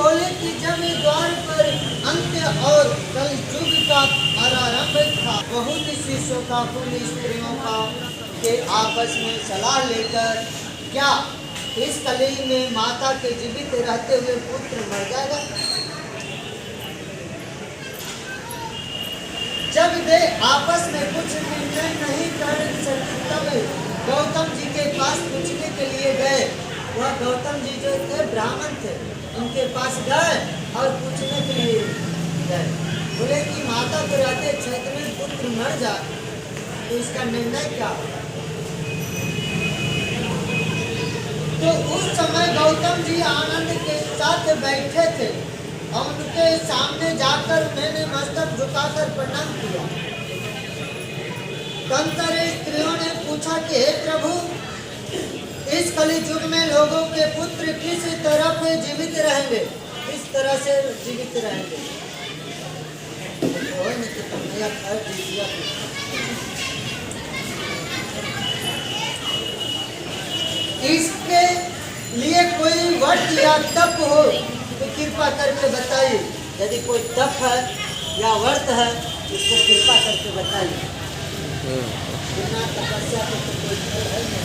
बोले कि जब द्वार पर अंत्य और कलयुग का आरंभ था, बहुत सी शोकाकुल स्त्रियों का के आपस में सलाह लेकर क्या इस कली में माता के जीवित रहते हुए पुत्र मर जाएगा। जब वे आपस में कुछ निर्णय नहीं कर सके तब गौतम जी के पास पूछने के लिए गए। वह गौतम जी जो थे ब्राह्मण थे, उनके पास गए और पूछने के लिए गए। बोले कि माता के रहते क्षेत्र में पुत्र मर जाए तो इसका निर्णय क्या होगा। तो उस समय गौतम जी आनंद के साथ बैठे थे और उनके सामने जाकर मैंने मस्तक झुकाकर प्रणाम किया। तंत्र स्त्रियों ने पूछा कि हे प्रभु, इस कली युग में लोगों के पुत्र किस तरह पे जीवित रहेंगे, किस तरह से जीवित रहेंगे। इसके लिए कोई व्रत या तप हो तो कृपा करके बताइए। यदि कोई तप है या व्रत है इसको कृपा करके बताइए। बिना तपस्या के तो कोई फल है नहीं।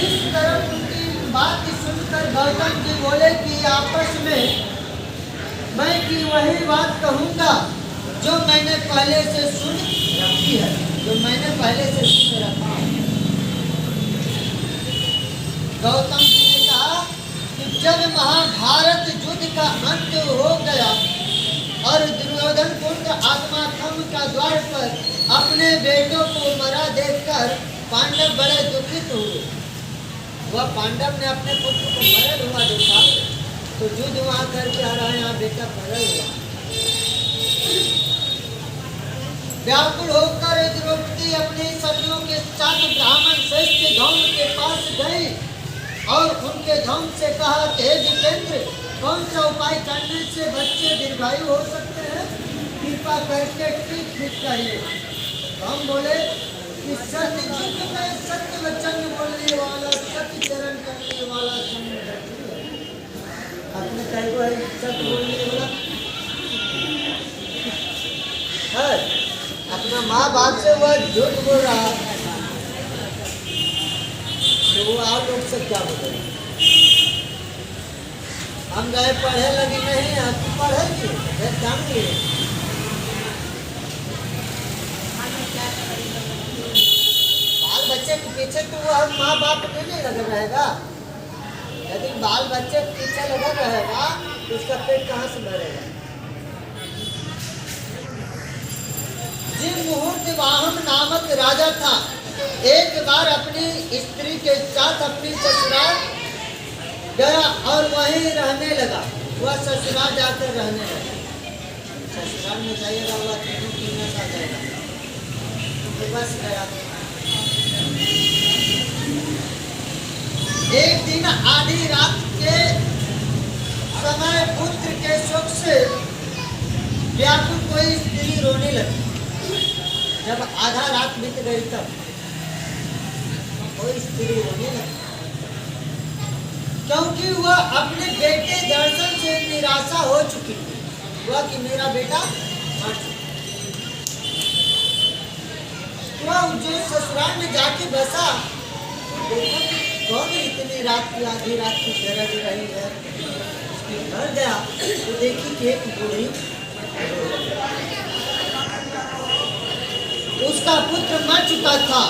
इस तरह उनकी बात सुनकर गौतम जी बोले कि आपस में मैं कि वही बात कहूँगा जो मैंने पहले से सुन रखी है, जो मैंने पहले से सुन रखा है। गौतम जी ने कहा कि जब महाभारत युद्ध का अंत हो गया और दुर्योधन पुत्र आत्माथम का द्वार पर अपने बेटों को मरा देखकर पांडव बड़े दुखित हुए। वह पांडव ने अपने पुत्र को मरल हुआ देखा तो युद्ध वहां करके आ रहा है, यहाँ बेटा मरल हुआ। व्याकुल होकर द्रौपदी अपने सखियों के साथ ब्राह्मण श्रेष्ठ धौम के पास गई और उनके धौम से कहा कि हे जितेंद्र, कौन सा उपाय करने से बच्चे दीर्घायु हो सकते हैं, कृपा करके ठीक कहिए। हम बोले कि सत्य युग में सत्य वचन बोलने वाला, सत्य चरण करने वाला अपने कई को सत्य बोलने वाला है। अपना माँ बाप से वह झूठ बोल रहा तो वो आप लोग से क्या बोले। हम गए पढ़े लगी नहीं, आप पढ़ेगी जान लिए। बाल बच्चे के पीछे तो वो माँ बाप को नहीं लगा रहेगा। यदि बाल बच्चे के पीछे लगा रहेगा तो उसका पेट कहाँ से भरेगा। जिन मुहूर्त वाहन नामक राजा था, एक बार अपनी स्त्री के साथ अपनी ससुराल गया और वहीं रहने लगा। वह ससुराल जाकर रहने लगा। ससुराल में जाइएगा वह तीनों तीनों सा जाएगा तो बस गया। एक दिन आधी रात के समय पुत्र के शोक से व्याकुल कोई स्त्री रोने लगी। जब आधा रात बीत गई तब कोई स्त्री रोने लगी, क्योंकि वह अपने बेटे दर्शन से निराशा हो चुकी थी। वह कि मेरा बेटा मर चुका। वह जो ससुराल में जाके बसा तो देखा कौन इतनी रात की आधी रात की गरज रही है। उसके घर गया तो देखी कि एक बूढ़ी उसका पुत्र मर चुका था।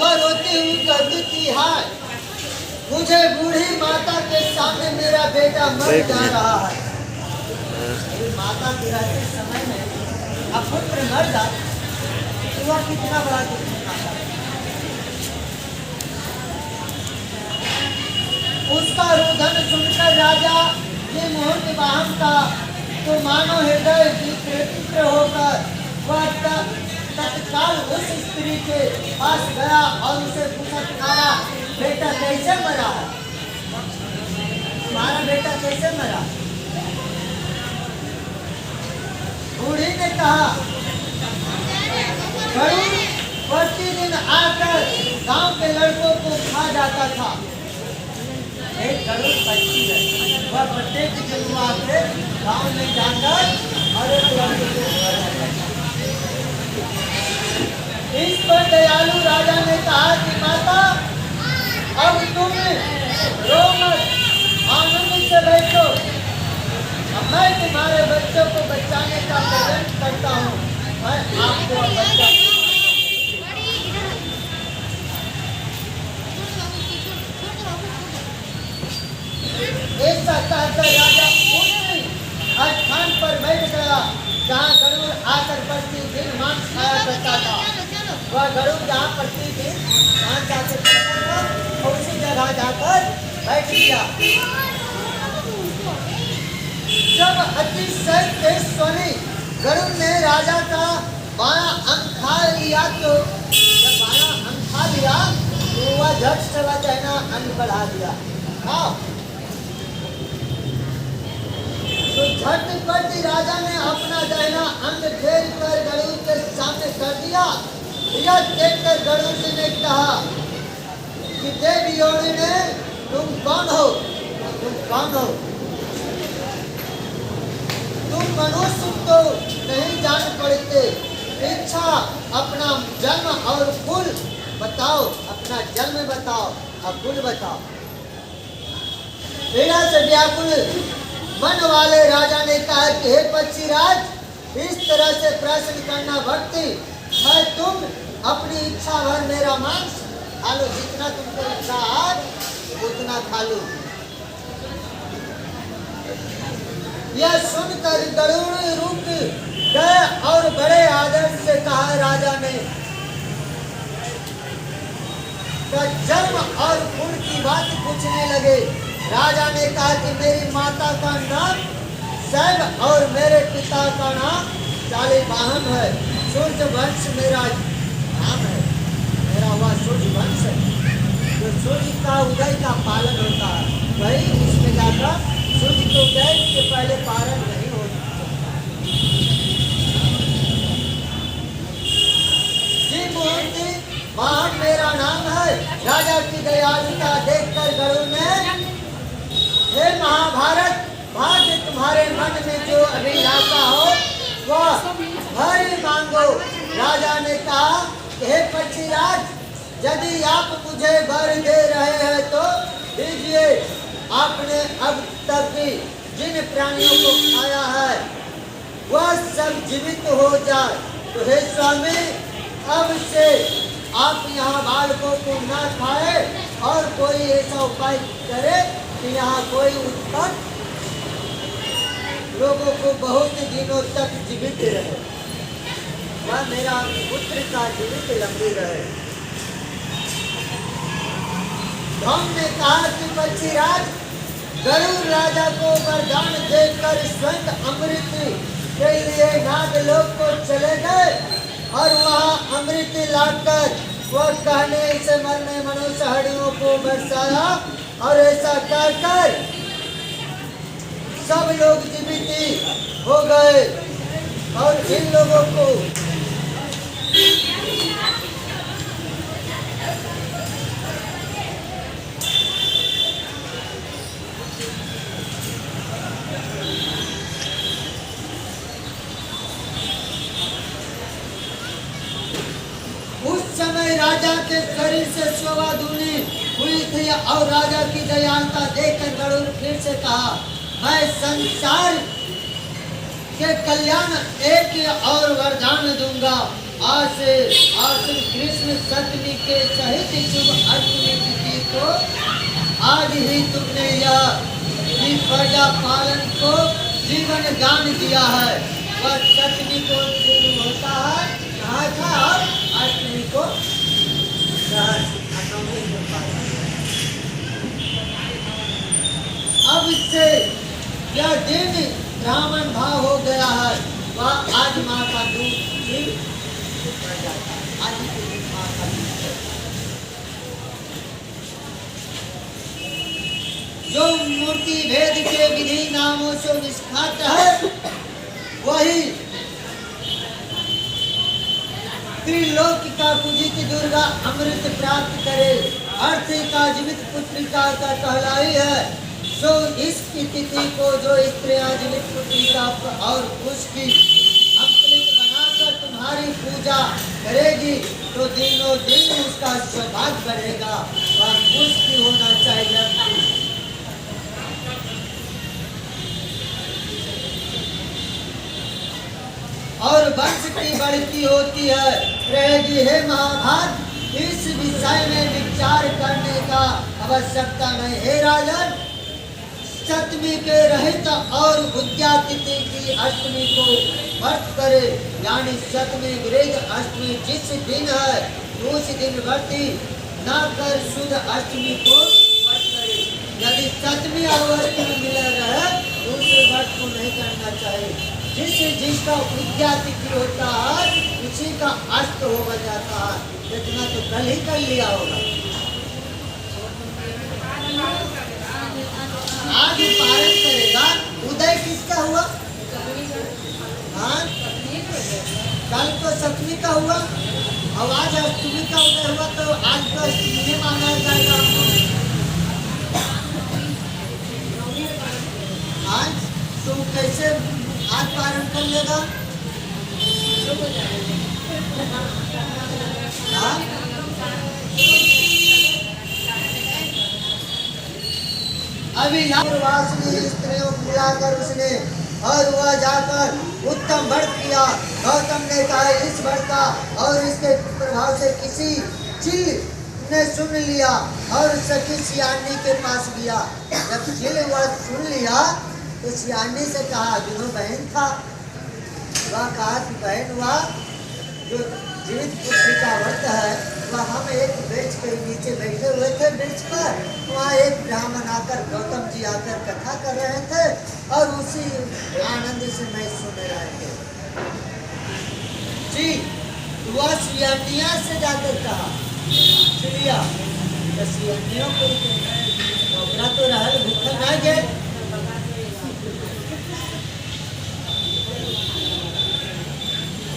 वह रोती हुई कहती थी, हाय मुझे बूढ़ी माता के सामने मेरा बेटा मर जा रहा है। माता के रहते समय में अब पुत्र मर जा तो वह कितना बड़ा दुख होता। उसका रुदन सुनकर राजा ये मुहूर्त वाहन का तो मानो हृदय विकृत होकर वह तत्काल उस स्त्री के पास गया और उसे पूछा, तुम्हारा बेटा कैसे मरा है, तुम्हारा बेटा कैसे मरा। बूढ़ी ने कहा, प्रतिदिन आकर गांव के लड़कों को खा जाता जाता था। एक गरुड़ पक्षी है, वह प्रत्येक दिन वहाँ पे गाँव में जाकर और एक लड़के को घर आता था। इस पर दयालु राजा ने कहा कि माता अब तुम रो मत, आनंद से बैठो, अब मैं तुम्हारे बच्चों को बचाने का प्रयत्न करता हूँ, मैं आपको अब बच्चा ऐसा कहकर राजा उस स्थान पर बैठ गया जहाँ गरुड़ आकर प्रतिदिन मांस खाया करता था। वह गरुड़ जहाँ प्रतिदिन मांस जाकर खाता था उसी जगह जाकर बैठ गया। जब अतिशय तेज स्वनी गरुड़ ने राजा का बायां अंग खा लिया तो जब बायां अंग खा लिया तो वह झट से वह कहना अंग बढ़ा दिया। तो झटपट राजा ने अपना दाहिना अंग फेर कर गरुड़ के सामने कर दिया। यह देखकर गरुड़ ने कहा कि देवयोनि ने तुम कौन हो, तुम कौन हो, तुम मनुष्य तो नहीं जान पड़ते, इच्छा अपना जन्म और कुल बताओ, अपना जन्म बताओ और कुल बताओ। पीड़ा से व्याकुल मन वाले राजा ने कहा कि हे पक्षीराज, इस तरह से प्रश्न करना भक्ति है, तुम अपनी इच्छा भर मेरा मांस खा लो, जितना तुमको इच्छा है उतना खा लो। यह सुनकर गरुड़ रुक गए और बड़े आदर से कहा राजा ने, जन्म और कुल की बात पूछने लगे। राजा ने कहा कि मेरी माता का नाम सैब और मेरे पिता का नाम शालिवाहन है। सूर्य वंश मेरा नाम है, मेरा हुआ सूर्य वंश है। जो सूर्य का उदय का पालन होता है वही इसमें जाकर सूर्य के उदय के पहले पालन नहीं हो सकता। जी मूर्ति वाहन मेरा नाम है। राजा की दयालुता देखकर गरुड़ ने, हे महाभारत, भाग्य तुम्हारे मन में जो अभिलाषा हो वह भरी मांगो। राजा ने कहा हे पक्षीराज, यदि आप मुझे वर दे रहे हैं तो दीजिए। आपने अब तक जिन प्राणियों को खाया है वह सब जीवित हो जाए, तो हे स्वामी अब से आप यहाँ बालकों को न खाए और कोई ऐसा उपाय करे कि यहाँ कोई उत्पन्न लोगों को बहुत दिनों तक जीवित रहे, वह मेरा पुत्र का जीवित लंबी रहे। हमने कहा कि पक्षीराज, गरुड़ राजा को वरदान देकर स्वयं अमृत के लिए नागलोक को चले गए और वहाँ अमृत लाकर वह कहने से मरने मनुष्य हड्डियों को बरसाया और ऐसा कहकर सब लोग जीवित हो गए और इन लोगों को उस समय राजा के शरीर से शोभा दूनी हुई थी और राजा की दयालुता देखकर गरुड़ फिर से कहा, मैं संसार के कल्याण एक और वरदान दूंगा। आज कृष्ण सप्तमी के सहित शुभ अष्टमी तिथि को आज ही तुमने यह प्रजा पालन को जीवन दान दिया है। वह सप्तमी को शुरू होता है कहा था और अष्टमी को अब इससे यह दिन ब्राह्मण भाव हो गया है। वह आज माँ का दूध भी आज के दिन माँ का दूध जो मूर्ति भेद के विधि नामों से निष्खात है वही त्रिलोक का पूजित दुर्गा अमृत प्राप्त करे। अर्थिका जीवित पुत्रिका का कहलाई है। सो इसकी तिथि को जो स्त्रियां जीवित पुत्रिका और उसकी अंकुलित बनाकर तुम्हारी पूजा करेगी तो दिनों दिन उसका सौभाग्य बढ़ेगा। वह उसकी होना चाहिए। और वंश की बढ़ती होती है रहेगी। हे महाभाग, इस विषय में विचार करने का आवश्यकता नहीं। हे राजन, सप्तमी के रहित और उद्या तिथि की अष्टमी को व्रत करे, यानी सप्तमी वृद्ध अष्टमी जिस दिन है उस दिन व्रती न कर शुद्ध अष्टमी को व्रत करे। यदि सप्तमी और अष्टमी मिले रहे तो उस व्रत को नहीं करना चाहिए। जिसका उद्या तिथि होता है उसी का अस्त हो जाता है। इतना तो कल ही कर लिया होगा। आज पारण करेगा। उदय किसका हुआ? हाँ, कल तो सप्तमी का हुआ और आज अष्टमी का उदय हुआ, तो आज तो अष्टमी माना जाएगा। आज तो कैसे आज पारण कर लेगा? अभी स्त्रियों को मिलाकर उसने और वह जाकर उत्तम व्रत किया। गौतम ने कहा इस व्रत का और इसके प्रभाव से किसी चील ने सुन लिया और सखी सियानी के पास गया। जब चील वह सुन लिया तो सियानी से कहा, जो बहन था वह कहा कि बहन, वह जो जीवित पुत्री का व्रत है वह हम एक वृक्ष के नीचे बैठे हुए थे वृक्ष पर, वहाँ एक ब्राह्मण आकर गौतम जी आकर कथा कर रहे थे और उसी आनंद से मैं सुन रहे थे जी। वह सियानिया से जाकर कहा, सिया सियानियों को तो रहल भूखल ना गए।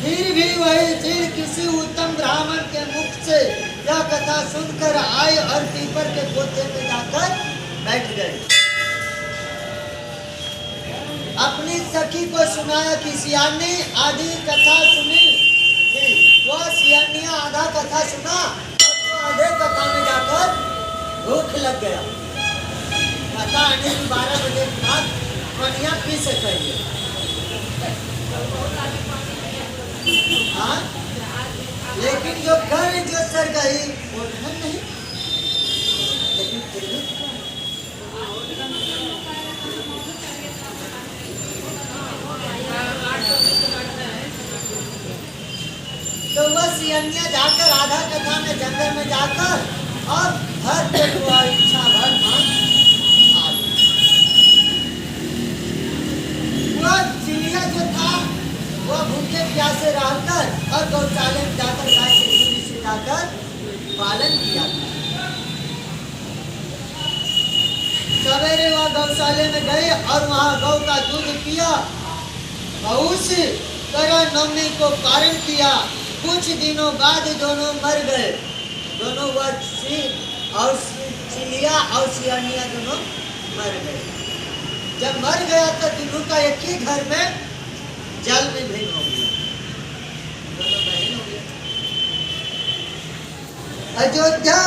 फिर भी वही चील किसी उत्तम ब्राह्मण के मुख से यह कथा सुनकर आए और पीपर के पोते में जाकर बैठ गए। अपनी सखी को सुनाया कि सियानी आधी कथा सुनी थी। वह सियानिया आधा कथा सुना और तो आधे कथा में जाकर भूख लग गया। कथा आने की 12 बजे के बाद कन्या पी से कहिए। हाँ? लेकिन जो कर जो सर गई वो धन नहीं। लेकिन फिर भी तो वह सियनिया जाकर आधा कथा में जंगल में जाकर और भर पेट हुआ इच्छा भर मान वह चिड़िया जो था वह भूखे प्यासे रहकर और गौशाले में जाकर गाय के दूध से जाकर पालन किया। सवेरे वह गौशाले में गए और वहाँ गौ का दूध पिया और उस तरह नवमी को पारण किया। कुछ दिनों बाद दोनों मर गए। दोनों वह और चिड़िया और सियानिया दोनों मर गए। जब मर गया तो दोनों का एक ही घर में जल में भेद हो गया। दोनों बहन हो गए। अयोध्या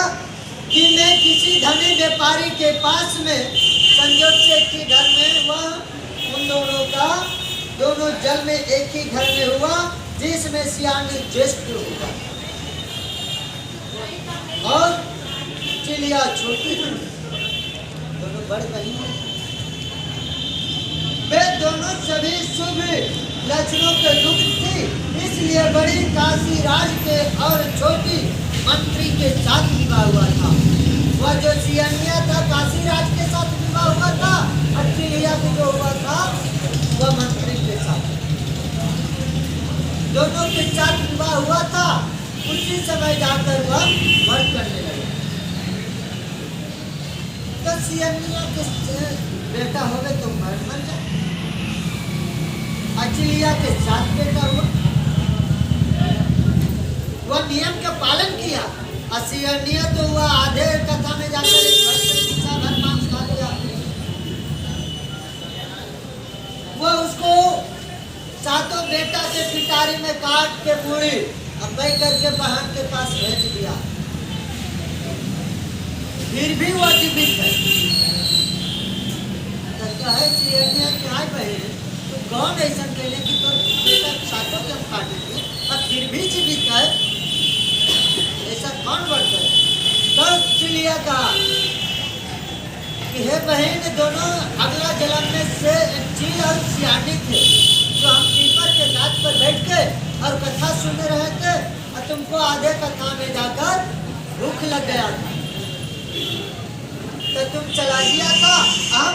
में किसी धनी व्यापारी के पास में संयोग से एक ही घर में वह उन दोनों का दोनों जल में एक ही घर में हुआ, जिसमें सियानी ज्येष्ठ हुआ और चिड़िया छोटी थी। दोनों बड़ बहन। वे दोनों सभी शुभ लक्षणों के युक्त थी, इसलिए बड़ी काशी राज के और छोटी मंत्री के साथ विवाह हुआ था। वह जो सियनिया था काशी राज के साथ विवाह हुआ था और चिड़िया को जो हुआ था वह मंत्री के साथ। दोनों के साथ विवाह हुआ था। उसी समय जाकर वह व्रत करने लगे। तो सियनिया के बेटा हो गए तो मर जाए। चिड़िया के साथ बेटा हुआ। वह नियम का पालन किया असीयनीय तो हुआ, आधे कथा में जाकर एक भर से पीछा भर मांस खा लिया। वो उसको सातों बेटा के पिटारी में काट के पूरी अब्बई करके बहन के पास भेज दिया। फिर भी वो जीवित है। तो कहे सियनिया क्या बहन, तू कौन ऐसा कहने की तो बेटा सातों के हम काटेंगे और फिर भी जीवित है, ऐसा कौन बढ़ता है? तब चिड़िया कहा कि हे बहन, दोनों अगला जन्म में से चील और सियानी थे, तो हम पीपर के गाछ पर बैठ के और कथा सुन रहे थे और तुमको आधे कथा में जाकर भूख लग गया था, तो तुम चला दिया था। हम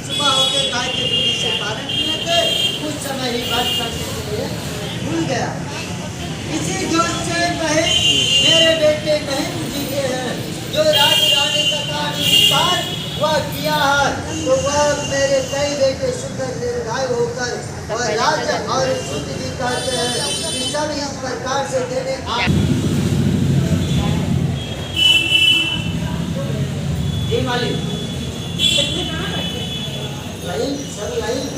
सुबह होकर गाय के दूध से पालन किए थे, कुछ समय ही बात करने के लिए भूल गया। इसी जोश से बहन मेरे बेटे नहीं जीते हैं, जो राज रानी कथा अनुसार वह किया है, तो वह मेरे कई बेटे सुंदर दीर्घायु होकर और राज्य और शुद्ध जी कहते हैं कि सब इस प्रकार से देने जी मालिक लाइन सर लाइन